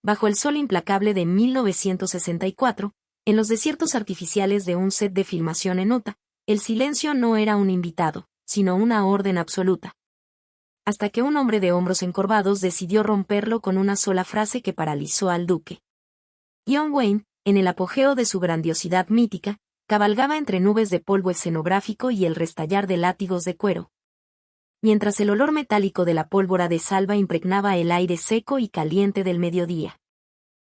bajo el sol implacable de 1964, en los desiertos artificiales de un set de filmación en Utah, el silencio no era un invitado, sino una orden absoluta. Hasta que un hombre de hombros encorvados decidió romperlo con una sola frase que paralizó al duque. John Wayne, en el apogeo de su grandiosidad mítica, cabalgaba entre nubes de polvo escenográfico y el restallar de látigos de cuero, mientras el olor metálico de la pólvora de salva impregnaba el aire seco y caliente del mediodía.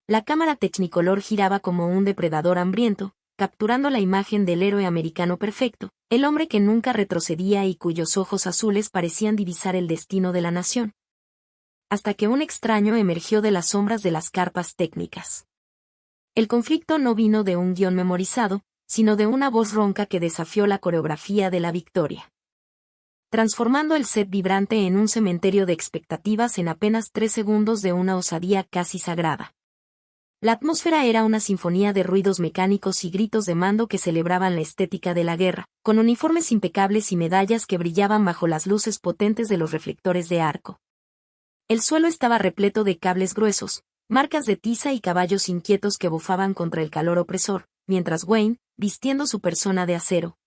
La cámara Technicolor giraba como un depredador hambriento, capturando la imagen del héroe americano perfecto, el hombre que nunca retrocedía y cuyos ojos azules parecían divisar el destino de la nación. Hasta que un extraño emergió de las sombras de las carpas técnicas. El conflicto no vino de un guión memorizado, sino de una voz ronca que desafió la coreografía de la victoria, transformando el set vibrante en un cementerio de expectativas en apenas 3 segundos de una osadía casi sagrada. La atmósfera era una sinfonía de ruidos mecánicos y gritos de mando que celebraban la estética de la guerra, con uniformes impecables y medallas que brillaban bajo las luces potentes de los reflectores de arco. El suelo estaba repleto de cables gruesos, marcas de tiza y caballos inquietos que bufaban contra el calor opresor, mientras Wayne, vistiendo su persona de acero,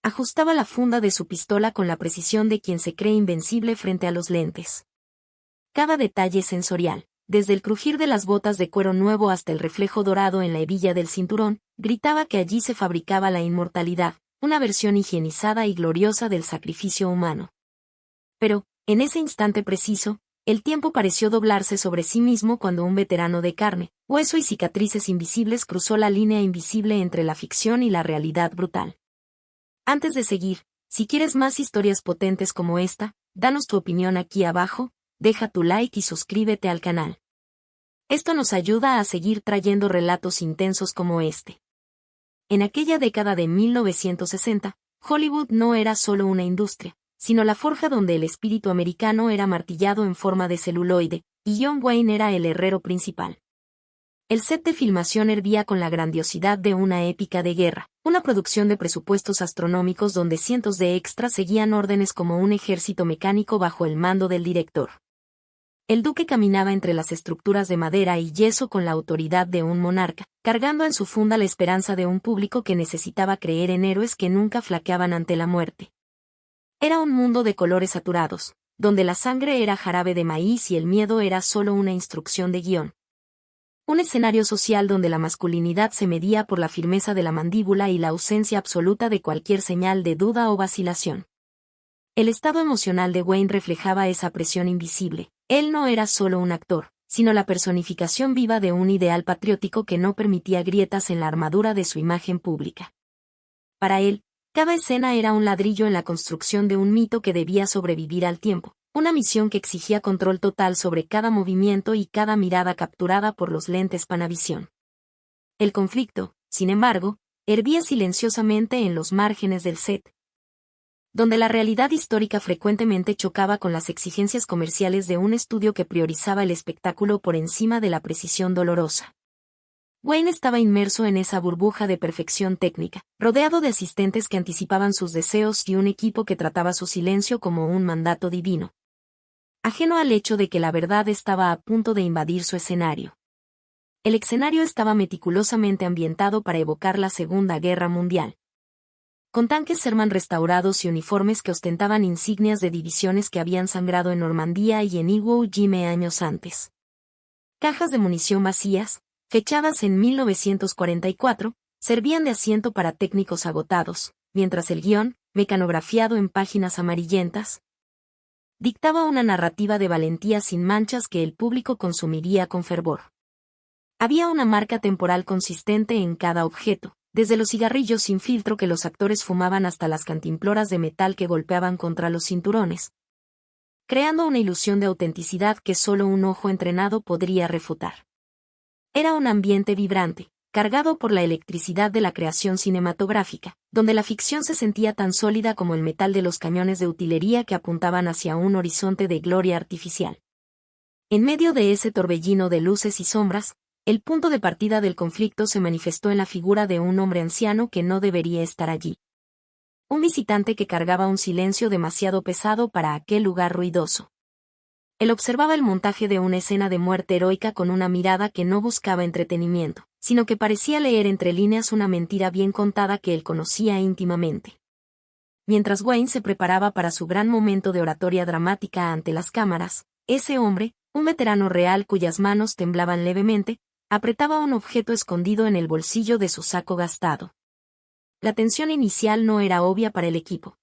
ajustaba la funda de su pistola con la precisión de quien se cree invencible frente a los lentes. Cada detalle sensorial, desde el crujir de las botas de cuero nuevo hasta el reflejo dorado en la hebilla del cinturón, gritaba que allí se fabricaba la inmortalidad, una versión higienizada y gloriosa del sacrificio humano. Pero, en ese instante preciso, el tiempo pareció doblarse sobre sí mismo cuando un veterano de carne, hueso y cicatrices invisibles cruzó la línea invisible entre la ficción y la realidad brutal. Antes de seguir, si quieres más historias potentes como esta, danos tu opinión aquí abajo, deja tu like y suscríbete al canal. Esto nos ayuda a seguir trayendo relatos intensos como este. En aquella década de 1960, Hollywood no era solo una industria, sino la forja donde el espíritu americano era martillado en forma de celuloide, y John Wayne era el herrero principal. El set de filmación hervía con la grandiosidad de una épica de guerra, una producción de presupuestos astronómicos donde cientos de extras seguían órdenes como un ejército mecánico bajo el mando del director. El duque caminaba entre las estructuras de madera y yeso con la autoridad de un monarca, cargando en su funda la esperanza de un público que necesitaba creer en héroes que nunca flaqueaban ante la muerte. Era un mundo de colores saturados, donde la sangre era jarabe de maíz y el miedo era solo una instrucción de guión. Un escenario social donde la masculinidad se medía por la firmeza de la mandíbula y la ausencia absoluta de cualquier señal de duda o vacilación. El estado emocional de Wayne reflejaba esa presión invisible. Él no era solo un actor, sino la personificación viva de un ideal patriótico que no permitía grietas en la armadura de su imagen pública. Para él, cada escena era un ladrillo en la construcción de un mito que debía sobrevivir al tiempo, una misión que exigía control total sobre cada movimiento y cada mirada capturada por los lentes Panavision. El conflicto, sin embargo, hervía silenciosamente en los márgenes del set, donde la realidad histórica frecuentemente chocaba con las exigencias comerciales de un estudio que priorizaba el espectáculo por encima de la precisión dolorosa. Wayne estaba inmerso en esa burbuja de perfección técnica, rodeado de asistentes que anticipaban sus deseos y un equipo que trataba su silencio como un mandato divino, ajeno al hecho de que la verdad estaba a punto de invadir su escenario. El escenario estaba meticulosamente ambientado para evocar la Segunda Guerra Mundial, con tanques Sherman restaurados y uniformes que ostentaban insignias de divisiones que habían sangrado en Normandía y en Iwo Jima años antes. Cajas de munición vacías, fechadas en 1944, servían de asiento para técnicos agotados, mientras el guión, mecanografiado en páginas amarillentas, dictaba una narrativa de valentía sin manchas que el público consumiría con fervor. Había una marca temporal consistente en cada objeto, desde los cigarrillos sin filtro que los actores fumaban hasta las cantimploras de metal que golpeaban contra los cinturones, creando una ilusión de autenticidad que solo un ojo entrenado podría refutar. Era un ambiente vibrante, cargado por la electricidad de la creación cinematográfica, donde la ficción se sentía tan sólida como el metal de los cañones de utilería que apuntaban hacia un horizonte de gloria artificial. En medio de ese torbellino de luces y sombras, el punto de partida del conflicto se manifestó en la figura de un hombre anciano que no debería estar allí. Un visitante que cargaba un silencio demasiado pesado para aquel lugar ruidoso. Él observaba el montaje de una escena de muerte heroica con una mirada que no buscaba entretenimiento, sino que parecía leer entre líneas una mentira bien contada que él conocía íntimamente. Mientras Wayne se preparaba para su gran momento de oratoria dramática ante las cámaras, ese hombre, un veterano real cuyas manos temblaban levemente, apretaba un objeto escondido en el bolsillo de su saco gastado. La tensión inicial no era obvia para el equipo.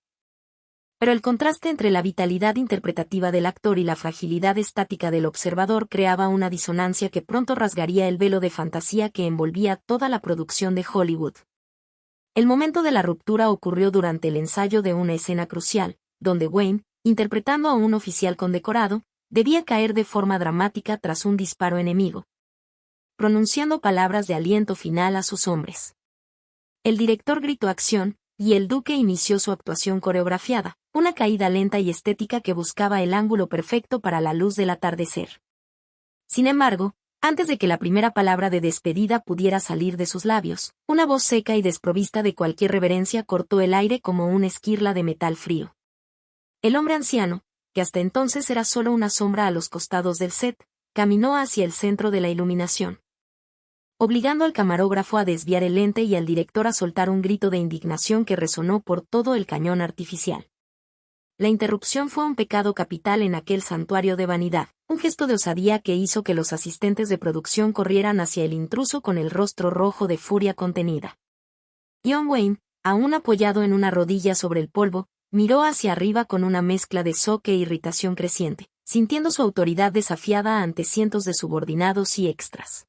Pero el contraste entre la vitalidad interpretativa del actor y la fragilidad estática del observador creaba una disonancia que pronto rasgaría el velo de fantasía que envolvía toda la producción de Hollywood. El momento de la ruptura ocurrió durante el ensayo de una escena crucial, donde Wayne, interpretando a un oficial condecorado, debía caer de forma dramática tras un disparo enemigo, pronunciando palabras de aliento final a sus hombres. El director gritó acción, y el duque inició su actuación coreografiada, una caída lenta y estética que buscaba el ángulo perfecto para la luz del atardecer. Sin embargo, antes de que la primera palabra de despedida pudiera salir de sus labios, una voz seca y desprovista de cualquier reverencia cortó el aire como una esquirla de metal frío. El hombre anciano, que hasta entonces era solo una sombra a los costados del set, caminó hacia el centro de la iluminación, obligando al camarógrafo a desviar el lente y al director a soltar un grito de indignación que resonó por todo el cañón artificial. La interrupción fue un pecado capital en aquel santuario de vanidad, un gesto de osadía que hizo que los asistentes de producción corrieran hacia el intruso con el rostro rojo de furia contenida. John Wayne, aún apoyado en una rodilla sobre el polvo, miró hacia arriba con una mezcla de shock e irritación creciente, sintiendo su autoridad desafiada ante cientos de subordinados y extras.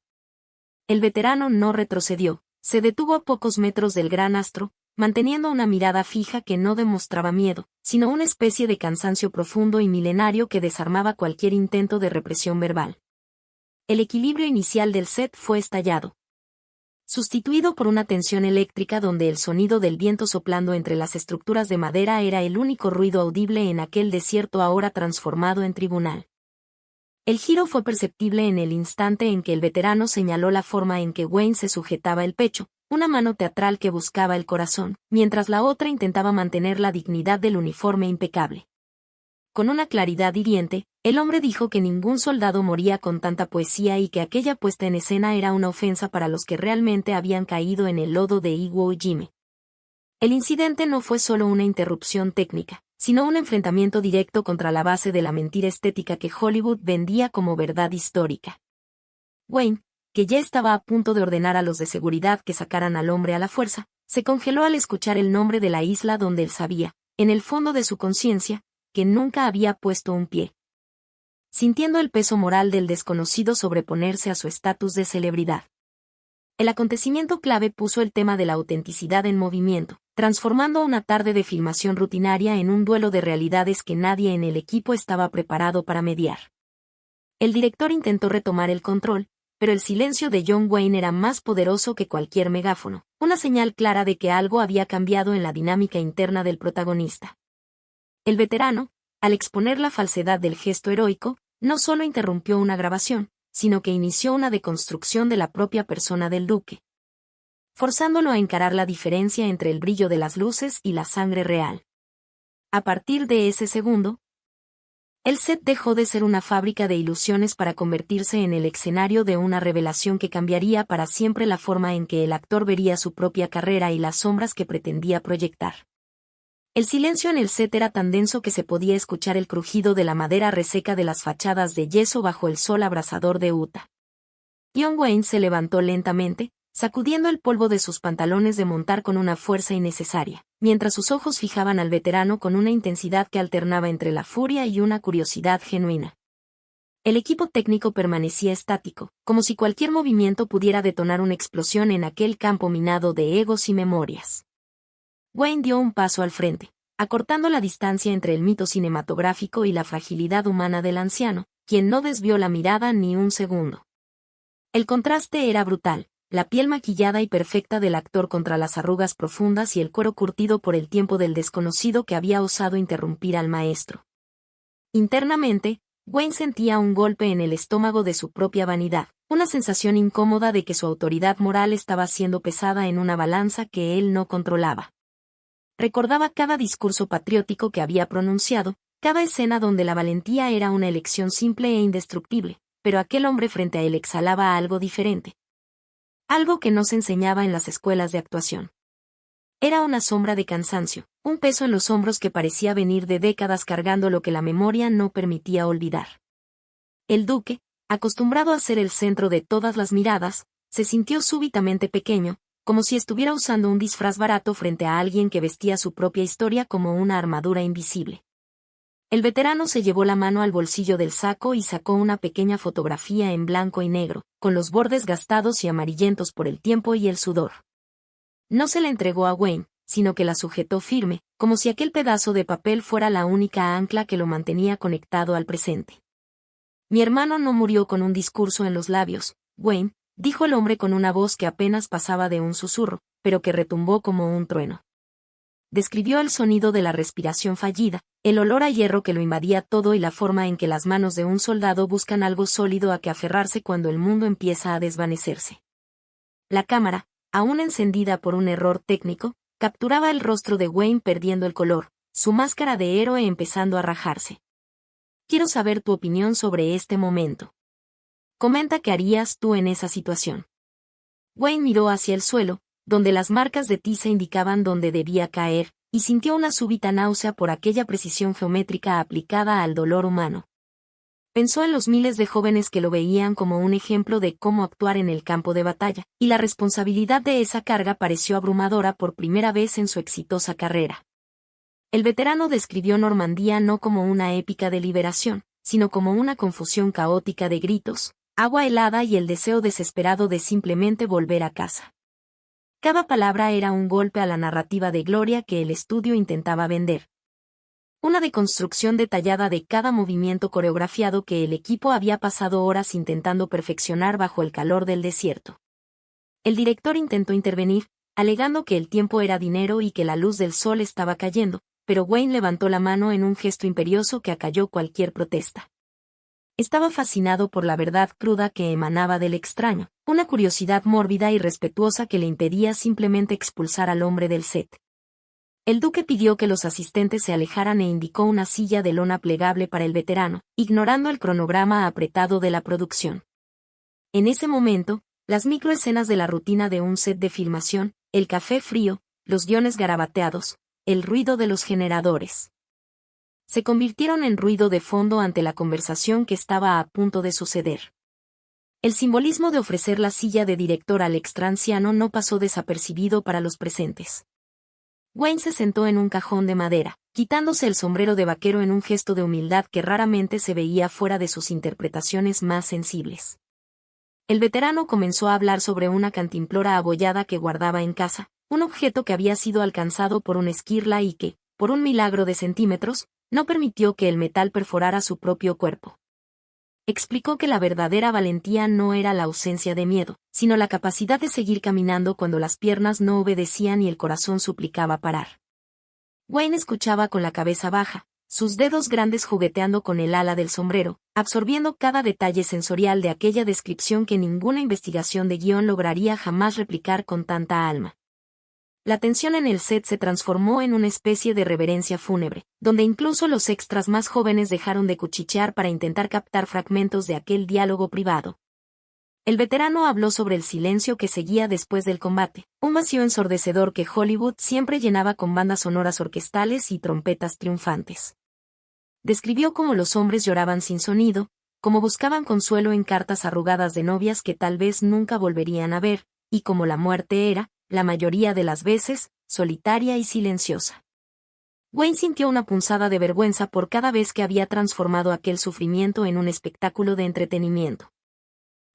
El veterano no retrocedió, se detuvo a pocos metros del gran astro, manteniendo una mirada fija que no demostraba miedo, sino una especie de cansancio profundo y milenario que desarmaba cualquier intento de represión verbal. El equilibrio inicial del set fue estallado, sustituido por una tensión eléctrica donde el sonido del viento soplando entre las estructuras de madera era el único ruido audible en aquel desierto ahora transformado en tribunal. El giro fue perceptible en el instante en que el veterano señaló la forma en que Wayne se sujetaba el pecho, una mano teatral que buscaba el corazón, mientras la otra intentaba mantener la dignidad del uniforme impecable. Con una claridad hiriente, el hombre dijo que ningún soldado moría con tanta poesía y que aquella puesta en escena era una ofensa para los que realmente habían caído en el lodo de Iwo Jima. El incidente no fue solo una interrupción técnica, sino un enfrentamiento directo contra la base de la mentira estética que Hollywood vendía como verdad histórica. Wayne, que ya estaba a punto de ordenar a los de seguridad que sacaran al hombre a la fuerza, se congeló al escuchar el nombre de la isla donde él sabía, en el fondo de su conciencia, que nunca había puesto un pie. Sintiendo el peso moral del desconocido sobreponerse a su estatus de celebridad. El acontecimiento clave puso el tema de la autenticidad en movimiento, transformando una tarde de filmación rutinaria en un duelo de realidades que nadie en el equipo estaba preparado para mediar. El director intentó retomar el control, pero el silencio de John Wayne era más poderoso que cualquier megáfono, una señal clara de que algo había cambiado en la dinámica interna del protagonista. El veterano, al exponer la falsedad del gesto heroico, no solo interrumpió una grabación, sino que inició una deconstrucción de la propia persona del duque, forzándolo a encarar la diferencia entre el brillo de las luces y la sangre real. A partir de ese segundo, el set dejó de ser una fábrica de ilusiones para convertirse en el escenario de una revelación que cambiaría para siempre la forma en que el actor vería su propia carrera y las sombras que pretendía proyectar. El silencio en el set era tan denso que se podía escuchar el crujido de la madera reseca de las fachadas de yeso bajo el sol abrasador de Utah. John Wayne se levantó lentamente, sacudiendo el polvo de sus pantalones de montar con una fuerza innecesaria, mientras sus ojos fijaban al veterano con una intensidad que alternaba entre la furia y una curiosidad genuina. El equipo técnico permanecía estático, como si cualquier movimiento pudiera detonar una explosión en aquel campo minado de egos y memorias. Wayne dio un paso al frente, acortando la distancia entre el mito cinematográfico y la fragilidad humana del anciano, quien no desvió la mirada ni un segundo. El contraste era brutal, la piel maquillada y perfecta del actor contra las arrugas profundas y el cuero curtido por el tiempo del desconocido que había osado interrumpir al maestro. Internamente, Wayne sentía un golpe en el estómago de su propia vanidad, una sensación incómoda de que su autoridad moral estaba siendo pesada en una balanza que él no controlaba. Recordaba cada discurso patriótico que había pronunciado, Cada escena donde la valentía era una elección simple e indestructible, pero aquel hombre frente a él exhalaba algo diferente. Algo que no se enseñaba en las escuelas de actuación. Era una sombra de cansancio, un peso en los hombros que parecía venir de décadas cargando lo que la memoria no permitía olvidar. El duque, acostumbrado a ser el centro de todas las miradas, se sintió súbitamente pequeño, como si estuviera usando un disfraz barato frente a alguien que vestía su propia historia como una armadura invisible. El veterano se llevó la mano al bolsillo del saco y sacó una pequeña fotografía en blanco y negro, con los bordes gastados y amarillentos por el tiempo y el sudor. No se la entregó a Wayne, sino que la sujetó firme, como si aquel pedazo de papel fuera la única ancla que lo mantenía conectado al presente. Mi hermano no murió con un discurso en los labios, Wayne, dijo el hombre con una voz que apenas pasaba de un susurro, pero que retumbó como un trueno. Describió el sonido de la respiración fallida, el olor a hierro que lo invadía todo y la forma en que las manos de un soldado buscan algo sólido a que aferrarse cuando el mundo empieza a desvanecerse. La cámara, aún encendida por un error técnico, capturaba el rostro de Wayne perdiendo el color, su máscara de héroe empezando a rajarse. Quiero saber tu opinión sobre este momento. Comenta qué harías tú en esa situación. Wayne miró hacia el suelo, donde las marcas de tiza indicaban dónde debía caer, y sintió una súbita náusea por aquella precisión geométrica aplicada al dolor humano. Pensó en los miles de jóvenes que lo veían como un ejemplo de cómo actuar en el campo de batalla, y la responsabilidad de esa carga pareció abrumadora por primera vez en su exitosa carrera. El veterano describió Normandía no como una épica de liberación, sino como una confusión caótica de gritos, agua helada y el deseo desesperado de simplemente volver a casa. Cada palabra era un golpe a la narrativa de gloria que el estudio intentaba vender. Una deconstrucción detallada de cada movimiento coreografiado que el equipo había pasado horas intentando perfeccionar bajo el calor del desierto. El director intentó intervenir, alegando que el tiempo era dinero y que la luz del sol estaba cayendo, pero Wayne levantó la mano en un gesto imperioso que acalló cualquier protesta. Estaba fascinado por la verdad cruda que emanaba del extraño, una curiosidad mórbida y respetuosa que le impedía simplemente expulsar al hombre del set. El duque pidió que los asistentes se alejaran e indicó una silla de lona plegable para el veterano, ignorando el cronograma apretado de la producción. En ese momento, las microescenas de la rutina de un set de filmación, el café frío, los guiones garabateados, el ruido de los generadores, se convirtieron en ruido de fondo ante la conversación que estaba a punto de suceder. El simbolismo de ofrecer la silla de director al extra anciano no pasó desapercibido para los presentes. Wayne se sentó en un cajón de madera, quitándose el sombrero de vaquero en un gesto de humildad que raramente se veía fuera de sus interpretaciones más sensibles. El veterano comenzó a hablar sobre una cantimplora abollada que guardaba en casa, un objeto que había sido alcanzado por una esquirla y que, por un milagro de centímetros, no permitió que el metal perforara su propio cuerpo. Explicó que la verdadera valentía no era la ausencia de miedo, sino la capacidad de seguir caminando cuando las piernas no obedecían y el corazón suplicaba parar. Wayne escuchaba con la cabeza baja, sus dedos grandes jugueteando con el ala del sombrero, absorbiendo cada detalle sensorial de aquella descripción que ninguna investigación de guión lograría jamás replicar con tanta alma. La tensión en el set se transformó en una especie de reverencia fúnebre, donde incluso los extras más jóvenes dejaron de cuchichear para intentar captar fragmentos de aquel diálogo privado. El veterano habló sobre el silencio que seguía después del combate, un vacío ensordecedor que Hollywood siempre llenaba con bandas sonoras orquestales y trompetas triunfantes. Describió cómo los hombres lloraban sin sonido, cómo buscaban consuelo en cartas arrugadas de novias que tal vez nunca volverían a ver, y cómo la muerte era, la mayoría de las veces, solitaria y silenciosa. Wayne sintió una punzada de vergüenza por cada vez que había transformado aquel sufrimiento en un espectáculo de entretenimiento.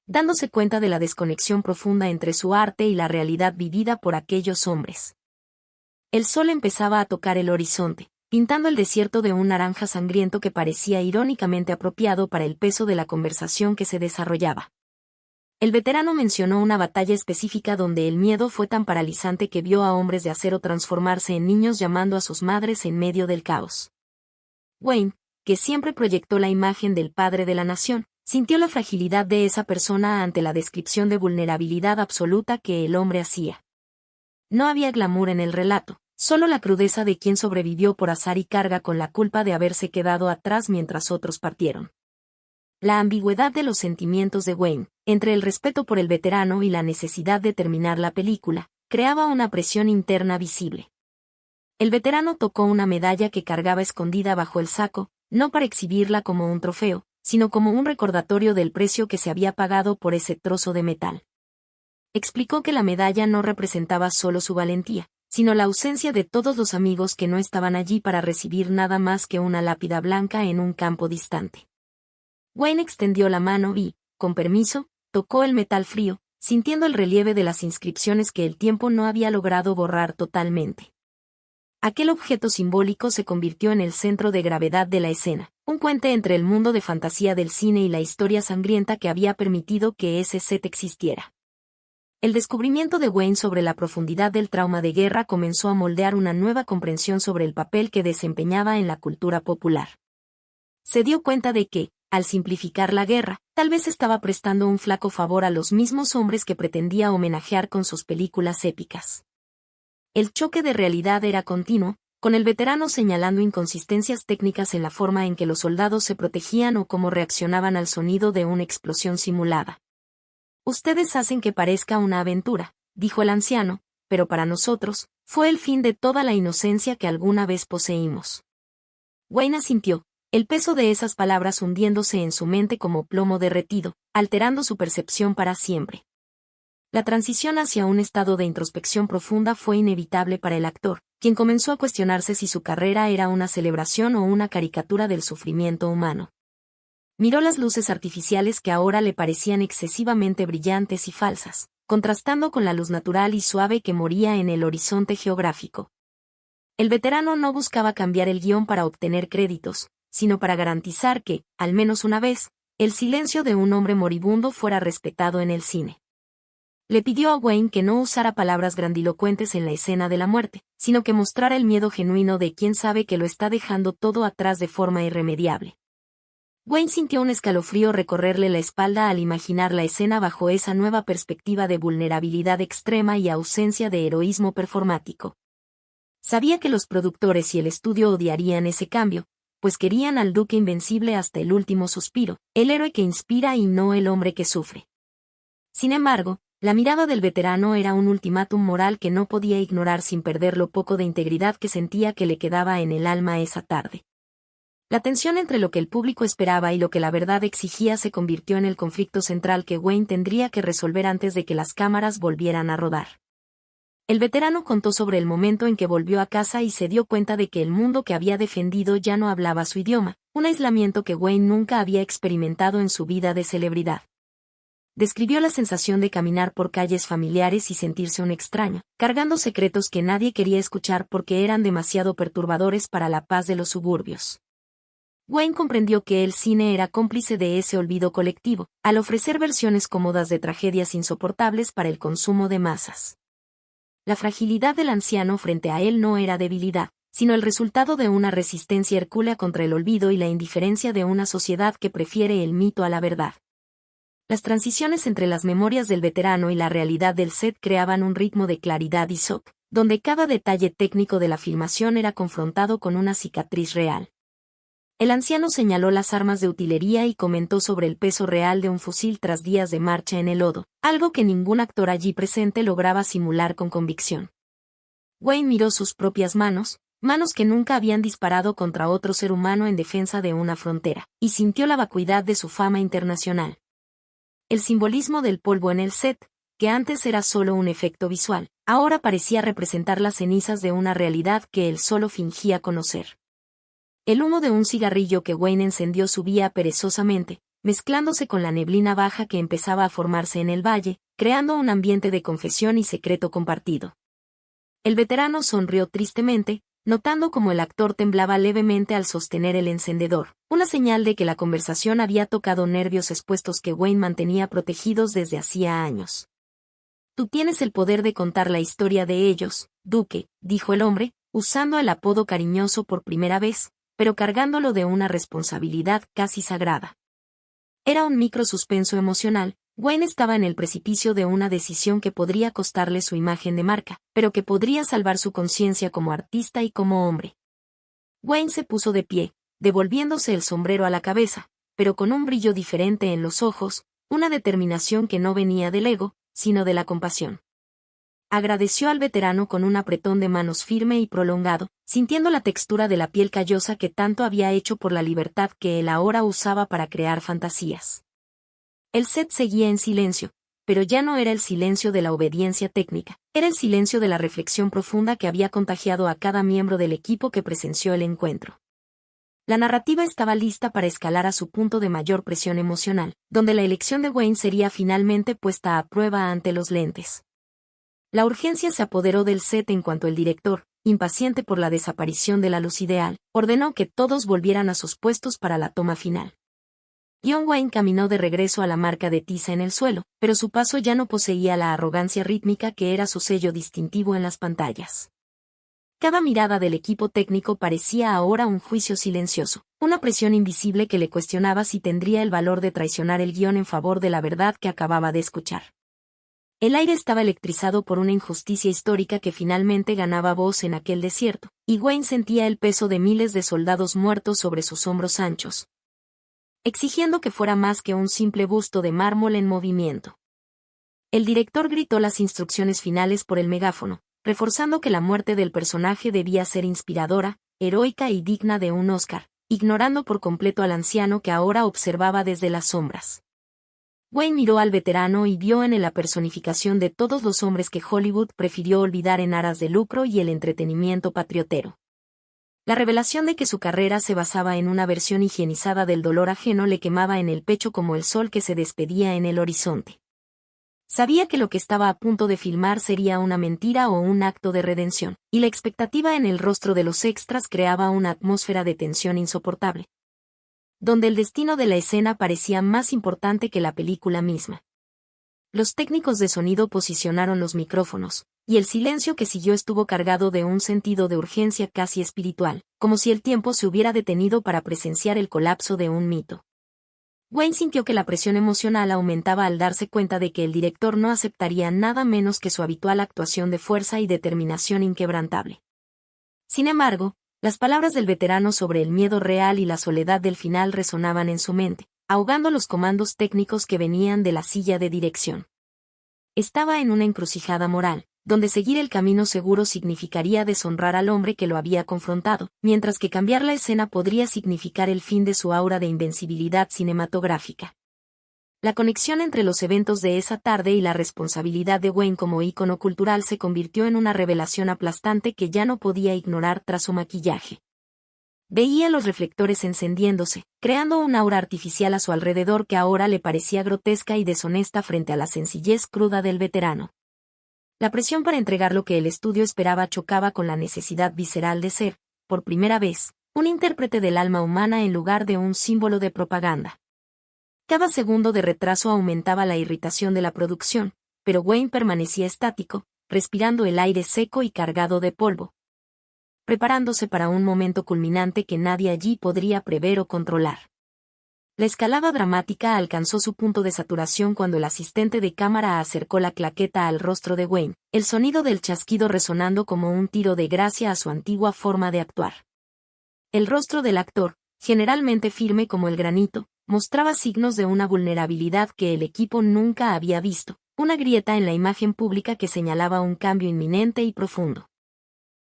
Dándose cuenta de la desconexión profunda entre su arte y la realidad vivida por aquellos hombres. El sol empezaba a tocar el horizonte, pintando el desierto de un naranja sangriento que parecía irónicamente apropiado para el peso de la conversación que se desarrollaba. El veterano mencionó una batalla específica donde el miedo fue tan paralizante que vio a hombres de acero transformarse en niños llamando a sus madres en medio del caos. Wayne, que siempre proyectó la imagen del padre de la nación, sintió la fragilidad de esa persona ante la descripción de vulnerabilidad absoluta que el hombre hacía. No había glamour en el relato, Solo la crudeza de quien sobrevivió por azar y carga con la culpa de haberse quedado atrás mientras otros partieron. La ambigüedad de los sentimientos de Wayne, entre el respeto por el veterano y la necesidad de terminar la película, creaba una presión interna visible. El veterano tocó una medalla que cargaba escondida bajo el saco, no para exhibirla como un trofeo, sino como un recordatorio del precio que se había pagado por ese trozo de metal. Explicó que la medalla no representaba solo su valentía, sino la ausencia de todos los amigos que no estaban allí para recibir nada más que una lápida blanca en un campo distante. Wayne extendió la mano y, con permiso, tocó el metal frío, sintiendo el relieve de las inscripciones que el tiempo no había logrado borrar totalmente. Aquel objeto simbólico se convirtió en el centro de gravedad de la escena, un puente entre el mundo de fantasía del cine y la historia sangrienta que había permitido que ese set existiera. El descubrimiento de Wayne sobre la profundidad del trauma de guerra comenzó a moldear una nueva comprensión sobre el papel que desempeñaba en la cultura popular. Se dio cuenta de que, al simplificar la guerra, tal vez estaba prestando un flaco favor a los mismos hombres que pretendía homenajear con sus películas épicas. El choque de realidad era continuo, con el veterano señalando inconsistencias técnicas en la forma en que los soldados se protegían o cómo reaccionaban al sonido de una explosión simulada. Ustedes hacen que parezca una aventura, dijo el anciano, pero para nosotros, fue el fin de toda la inocencia que alguna vez poseímos. Wayne asintió, el peso de esas palabras hundiéndose en su mente como plomo derretido, alterando su percepción para siempre. La transición hacia un estado de introspección profunda fue inevitable para el actor, quien comenzó a cuestionarse si su carrera era una celebración o una caricatura del sufrimiento humano. Miró las luces artificiales que ahora le parecían excesivamente brillantes y falsas, contrastando con la luz natural y suave que moría en el horizonte geográfico. El veterano no buscaba cambiar el guión para obtener créditos, sino para garantizar que, al menos una vez, el silencio de un hombre moribundo fuera respetado en el cine. Le pidió a Wayne que no usara palabras grandilocuentes en la escena de la muerte, sino que mostrara el miedo genuino de quien sabe que lo está dejando todo atrás de forma irremediable. Wayne sintió un escalofrío recorrerle la espalda al imaginar la escena bajo esa nueva perspectiva de vulnerabilidad extrema y ausencia de heroísmo performático. Sabía que los productores y el estudio odiarían ese cambio, pues querían al duque invencible hasta el último suspiro, el héroe que inspira y no el hombre que sufre. Sin embargo, la mirada del veterano era un ultimátum moral que no podía ignorar sin perder lo poco de integridad que sentía que le quedaba en el alma esa tarde. La tensión entre lo que el público esperaba y lo que la verdad exigía se convirtió en el conflicto central que Wayne tendría que resolver antes de que las cámaras volvieran a rodar. El veterano contó sobre el momento en que volvió a casa y se dio cuenta de que el mundo que había defendido ya no hablaba su idioma, un aislamiento que Wayne nunca había experimentado en su vida de celebridad. Describió la sensación de caminar por calles familiares y sentirse un extraño, cargando secretos que nadie quería escuchar porque eran demasiado perturbadores para la paz de los suburbios. Wayne comprendió que el cine era cómplice de ese olvido colectivo, al ofrecer versiones cómodas de tragedias insoportables para el consumo de masas. La fragilidad del anciano frente a él no era debilidad, sino el resultado de una resistencia hercúlea contra el olvido y la indiferencia de una sociedad que prefiere el mito a la verdad. Las transiciones entre las memorias del veterano y la realidad del set creaban un ritmo de claridad y shock, donde cada detalle técnico de la filmación era confrontado con una cicatriz real. El anciano señaló las armas de utilería y comentó sobre el peso real de un fusil tras días de marcha en el lodo, algo que ningún actor allí presente lograba simular con convicción. Wayne miró sus propias manos que nunca habían disparado contra otro ser humano en defensa de una frontera, y sintió la vacuidad de su fama internacional. El simbolismo del polvo en el set, que antes era solo un efecto visual, ahora parecía representar las cenizas de una realidad que él solo fingía conocer. El humo de un cigarrillo que Wayne encendió subía perezosamente, mezclándose con la neblina baja que empezaba a formarse en el valle, creando un ambiente de confesión y secreto compartido. El veterano sonrió tristemente, notando cómo el actor temblaba levemente al sostener el encendedor, una señal de que la conversación había tocado nervios expuestos que Wayne mantenía protegidos desde hacía años. Tú tienes el poder de contar la historia de ellos, Duque, dijo el hombre, usando el apodo cariñoso por primera vez, pero cargándolo de una responsabilidad casi sagrada. Era un micro suspenso emocional, Wayne estaba en el precipicio de una decisión que podría costarle su imagen de marca, pero que podría salvar su conciencia como artista y como hombre. Wayne se puso de pie, devolviéndose el sombrero a la cabeza, pero con un brillo diferente en los ojos, una determinación que no venía del ego, sino de la compasión. Agradeció al veterano con un apretón de manos firme y prolongado, sintiendo la textura de la piel callosa que tanto había hecho por la libertad que él ahora usaba para crear fantasías. El set seguía en silencio, pero ya no era el silencio de la obediencia técnica, era el silencio de la reflexión profunda que había contagiado a cada miembro del equipo que presenció el encuentro. La narrativa estaba lista para escalar a su punto de mayor presión emocional, donde la elección de Wayne sería finalmente puesta a prueba ante los lentes. La urgencia se apoderó del set en cuanto el director, impaciente por la desaparición de la luz ideal, ordenó que todos volvieran a sus puestos para la toma final. John Wayne caminó de regreso a la marca de tiza en el suelo, pero su paso ya no poseía la arrogancia rítmica que era su sello distintivo en las pantallas. Cada mirada del equipo técnico parecía ahora un juicio silencioso, una presión invisible que le cuestionaba si tendría el valor de traicionar el guión en favor de la verdad que acababa de escuchar. El aire estaba electrizado por una injusticia histórica que finalmente ganaba voz en aquel desierto, y Wayne sentía el peso de miles de soldados muertos sobre sus hombros anchos, exigiendo que fuera más que un simple busto de mármol en movimiento. El director gritó las instrucciones finales por el megáfono, reforzando que la muerte del personaje debía ser inspiradora, heroica y digna de un Oscar, ignorando por completo al anciano que ahora observaba desde las sombras. Wayne miró al veterano y vio en él la personificación de todos los hombres que Hollywood prefirió olvidar en aras de lucro y el entretenimiento patriotero. La revelación de que su carrera se basaba en una versión higienizada del dolor ajeno le quemaba en el pecho como el sol que se despedía en el horizonte. Sabía que lo que estaba a punto de filmar sería una mentira o un acto de redención, y la expectativa en el rostro de los extras creaba una atmósfera de tensión insoportable, donde el destino de la escena parecía más importante que la película misma. Los técnicos de sonido posicionaron los micrófonos, y el silencio que siguió estuvo cargado de un sentido de urgencia casi espiritual, como si el tiempo se hubiera detenido para presenciar el colapso de un mito. Wayne sintió que la presión emocional aumentaba al darse cuenta de que el director no aceptaría nada menos que su habitual actuación de fuerza y determinación inquebrantable. Sin embargo, las palabras del veterano sobre el miedo real y la soledad del final resonaban en su mente, ahogando los comandos técnicos que venían de la silla de dirección. Estaba en una encrucijada moral, donde seguir el camino seguro significaría deshonrar al hombre que lo había confrontado, mientras que cambiar la escena podría significar el fin de su aura de invencibilidad cinematográfica. La conexión entre los eventos de esa tarde y la responsabilidad de Wayne como ícono cultural se convirtió en una revelación aplastante que ya no podía ignorar tras su maquillaje. Veía los reflectores encendiéndose, creando un aura artificial a su alrededor que ahora le parecía grotesca y deshonesta frente a la sencillez cruda del veterano. La presión para entregar lo que el estudio esperaba chocaba con la necesidad visceral de ser, por primera vez, un intérprete del alma humana en lugar de un símbolo de propaganda. Cada segundo de retraso aumentaba la irritación de la producción, pero Wayne permanecía estático, respirando el aire seco y cargado de polvo, preparándose para un momento culminante que nadie allí podría prever o controlar. La escalada dramática alcanzó su punto de saturación cuando el asistente de cámara acercó la claqueta al rostro de Wayne, el sonido del chasquido resonando como un tiro de gracia a su antigua forma de actuar. El rostro del actor, generalmente firme como el granito, mostraba signos de una vulnerabilidad que el equipo nunca había visto, una grieta en la imagen pública que señalaba un cambio inminente y profundo.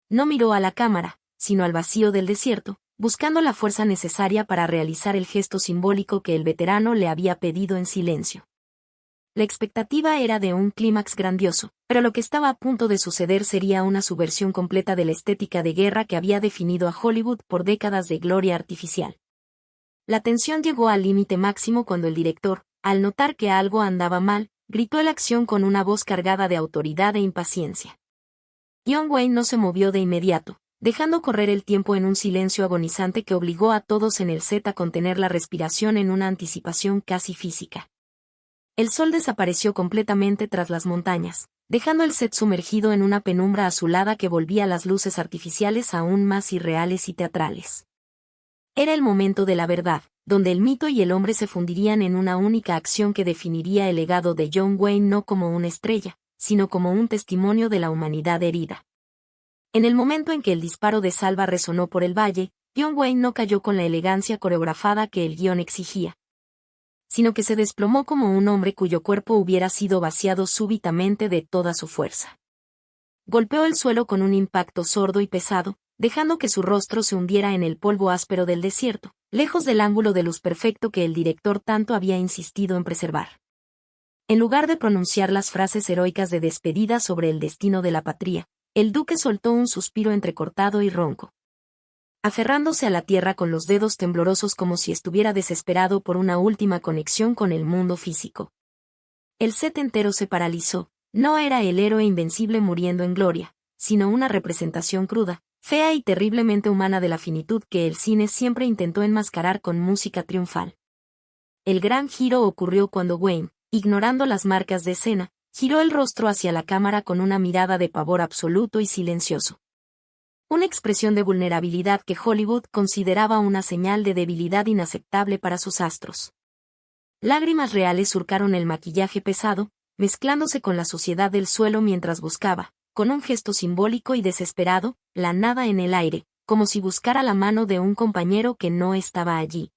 No miró a la cámara, sino al vacío del desierto, buscando la fuerza necesaria para realizar el gesto simbólico que el veterano le había pedido en silencio. La expectativa era de un clímax grandioso, pero lo que estaba a punto de suceder sería una subversión completa de la estética de guerra que había definido a Hollywood por décadas de gloria artificial. La tensión llegó al límite máximo cuando el director, al notar que algo andaba mal, gritó la acción con una voz cargada de autoridad e impaciencia. John Wayne no se movió de inmediato, dejando correr el tiempo en un silencio agonizante que obligó a todos en el set a contener la respiración en una anticipación casi física. El sol desapareció completamente tras las montañas, dejando el set sumergido en una penumbra azulada que volvía las luces artificiales aún más irreales y teatrales. Era el momento de la verdad, donde el mito y el hombre se fundirían en una única acción que definiría el legado de John Wayne no como una estrella, sino como un testimonio de la humanidad herida. En el momento en que el disparo de salva resonó por el valle, John Wayne no cayó con la elegancia coreografada que el guión exigía, sino que se desplomó como un hombre cuyo cuerpo hubiera sido vaciado súbitamente de toda su fuerza. Golpeó el suelo con un impacto sordo y pesado, dejando que su rostro se hundiera en el polvo áspero del desierto, lejos del ángulo de luz perfecto que el director tanto había insistido en preservar. En lugar de pronunciar las frases heroicas de despedida sobre el destino de la patria, el duque soltó un suspiro entrecortado y ronco, aferrándose a la tierra con los dedos temblorosos como si estuviera desesperado por una última conexión con el mundo físico. El set entero se paralizó. No era el héroe invencible muriendo en gloria, sino una representación cruda, fea y terriblemente humana de la finitud que el cine siempre intentó enmascarar con música triunfal. El gran giro ocurrió cuando Wayne, ignorando las marcas de escena, giró el rostro hacia la cámara con una mirada de pavor absoluto y silencioso. Una expresión de vulnerabilidad que Hollywood consideraba una señal de debilidad inaceptable para sus astros. Lágrimas reales surcaron el maquillaje pesado, mezclándose con la suciedad del suelo mientras buscaba, con un gesto simbólico y desesperado, la nada en el aire, como si buscara la mano de un compañero que no estaba allí.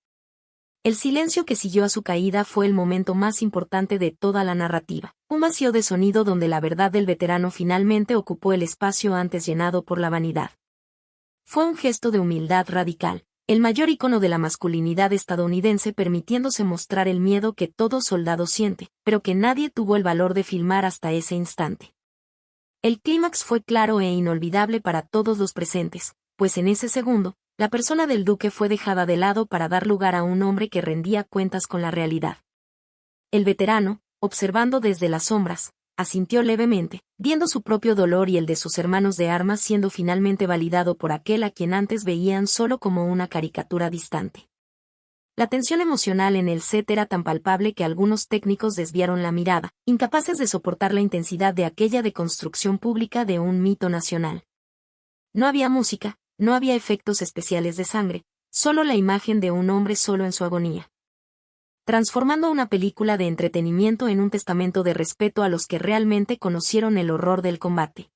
El silencio que siguió a su caída fue el momento más importante de toda la narrativa, un vacío de sonido donde la verdad del veterano finalmente ocupó el espacio antes llenado por la vanidad. Fue un gesto de humildad radical, el mayor icono de la masculinidad estadounidense permitiéndose mostrar el miedo que todo soldado siente, pero que nadie tuvo el valor de filmar hasta ese instante. El clímax fue claro e inolvidable para todos los presentes, pues en ese segundo, la persona del duque fue dejada de lado para dar lugar a un hombre que rendía cuentas con la realidad. El veterano, observando desde las sombras, asintió levemente, viendo su propio dolor y el de sus hermanos de armas siendo finalmente validado por aquel a quien antes veían solo como una caricatura distante. La tensión emocional en el set era tan palpable que algunos técnicos desviaron la mirada, incapaces de soportar la intensidad de aquella deconstrucción pública de un mito nacional. No había música, no había efectos especiales de sangre, solo la imagen de un hombre solo en su agonía, transformando una película de entretenimiento en un testamento de respeto a los que realmente conocieron el horror del combate.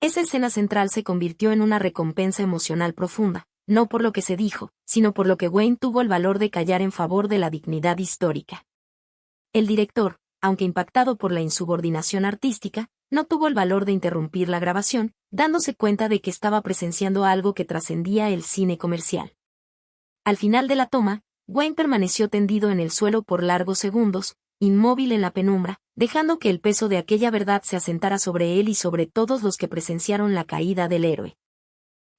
Esa escena central se convirtió en una recompensa emocional profunda, no por lo que se dijo, sino por lo que Wayne tuvo el valor de callar en favor de la dignidad histórica. El director, aunque impactado por la insubordinación artística, no tuvo el valor de interrumpir la grabación, dándose cuenta de que estaba presenciando algo que trascendía el cine comercial. Al final de la toma, Wayne permaneció tendido en el suelo por largos segundos, inmóvil en la penumbra, dejando que el peso de aquella verdad se asentara sobre él y sobre todos los que presenciaron la caída del héroe.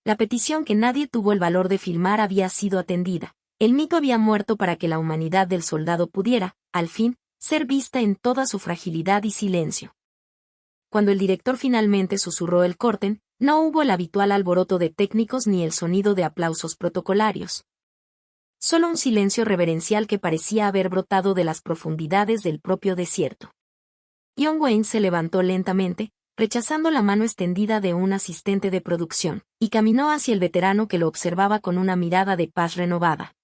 La petición que nadie tuvo el valor de filmar había sido atendida. El mito había muerto para que la humanidad del soldado pudiera, al fin, ser vista en toda su fragilidad y silencio. Cuando el director finalmente susurró el corten, no hubo el habitual alboroto de técnicos ni el sonido de aplausos protocolarios. Solo un silencio reverencial que parecía haber brotado de las profundidades del propio desierto. John Wayne se levantó lentamente, rechazando la mano extendida de un asistente de producción, y caminó hacia el veterano que lo observaba con una mirada de paz renovada.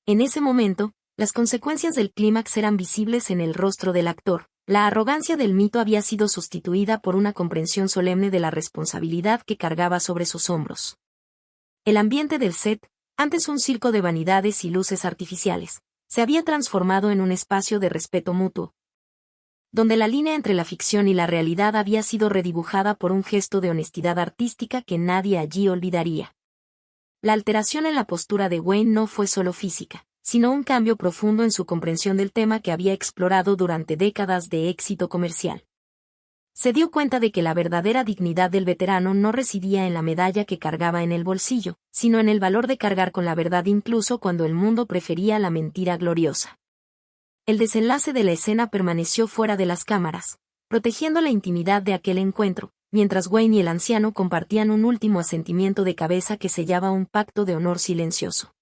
En ese momento, las consecuencias del clímax eran visibles en el rostro del actor. La arrogancia del mito había sido sustituida por una comprensión solemne de la responsabilidad que cargaba sobre sus hombros. El ambiente del set, antes un circo de vanidades y luces artificiales, se había transformado en un espacio de respeto mutuo, donde la línea entre la ficción y la realidad había sido redibujada por un gesto de honestidad artística que nadie allí olvidaría. La alteración en la postura de Wayne no fue solo física, sino un cambio profundo en su comprensión del tema que había explorado durante décadas de éxito comercial. Se dio cuenta de que la verdadera dignidad del veterano no residía en la medalla que cargaba en el bolsillo, sino en el valor de cargar con la verdad incluso cuando el mundo prefería la mentira gloriosa. El desenlace de la escena permaneció fuera de las cámaras, protegiendo la intimidad de aquel encuentro, mientras Wayne y el anciano compartían un último asentimiento de cabeza que sellaba un pacto de honor silencioso.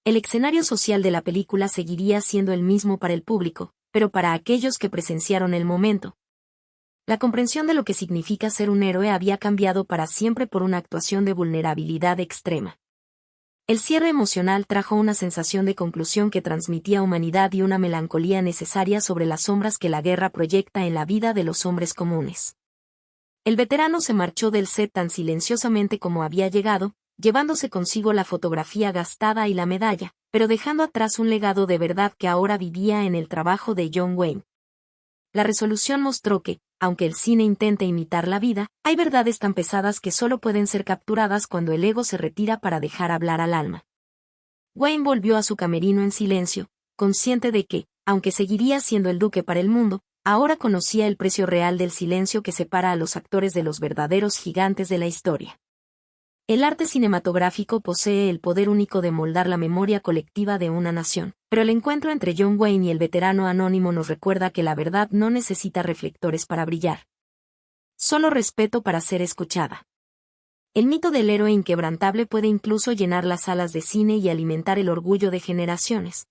El escenario social de la película seguiría siendo el mismo para el público, pero para aquellos que presenciaron el momento, la comprensión de lo que significa ser un héroe había cambiado para siempre por una actuación de vulnerabilidad extrema. El cierre emocional trajo una sensación de conclusión que transmitía humanidad y una melancolía necesaria sobre las sombras que la guerra proyecta en la vida de los hombres comunes. El veterano se marchó del set tan silenciosamente como había llegado, llevándose consigo la fotografía gastada y la medalla, pero dejando atrás un legado de verdad que ahora vivía en el trabajo de John Wayne. La resolución mostró que, aunque el cine intenta imitar la vida, hay verdades tan pesadas que solo pueden ser capturadas cuando el ego se retira para dejar hablar al alma. Wayne volvió a su camerino en silencio, consciente de que, aunque seguiría siendo el duque para el mundo, ahora conocía el precio real del silencio que separa a los actores de los verdaderos gigantes de la historia. El arte cinematográfico posee el poder único de moldar la memoria colectiva de una nación, pero el encuentro entre John Wayne y el veterano anónimo nos recuerda que la verdad no necesita reflectores para brillar. Solo respeto para ser escuchada. El mito del héroe inquebrantable puede incluso llenar las salas de cine y alimentar el orgullo de generaciones.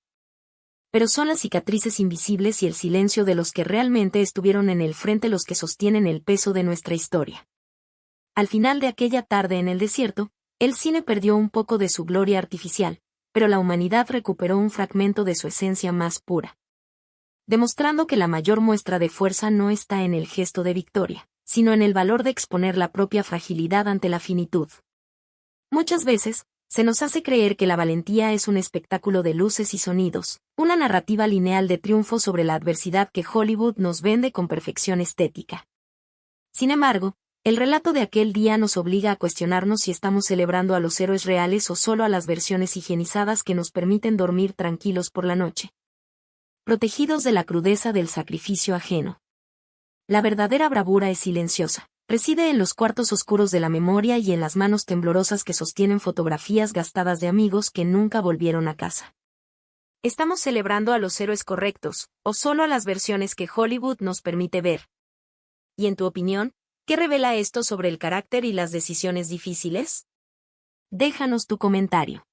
Pero son las cicatrices invisibles y el silencio de los que realmente estuvieron en el frente los que sostienen el peso de nuestra historia. Al final de aquella tarde en el desierto, el cine perdió un poco de su gloria artificial, pero la humanidad recuperó un fragmento de su esencia más pura. Demostrando que la mayor muestra de fuerza no está en el gesto de victoria, sino en el valor de exponer la propia fragilidad ante la finitud. Muchas veces, se nos hace creer que la valentía es un espectáculo de luces y sonidos, una narrativa lineal de triunfo sobre la adversidad que Hollywood nos vende con perfección estética. Sin embargo, el relato de aquel día nos obliga a cuestionarnos si estamos celebrando a los héroes reales o solo a las versiones higienizadas que nos permiten dormir tranquilos por la noche. Protegidos de la crudeza del sacrificio ajeno. La verdadera bravura es silenciosa, reside en los cuartos oscuros de la memoria y en las manos temblorosas que sostienen fotografías gastadas de amigos que nunca volvieron a casa. ¿Estamos celebrando a los héroes correctos, o solo a las versiones que Hollywood nos permite ver? Y en tu opinión, ¿qué revela esto sobre el carácter y las decisiones difíciles? Déjanos tu comentario.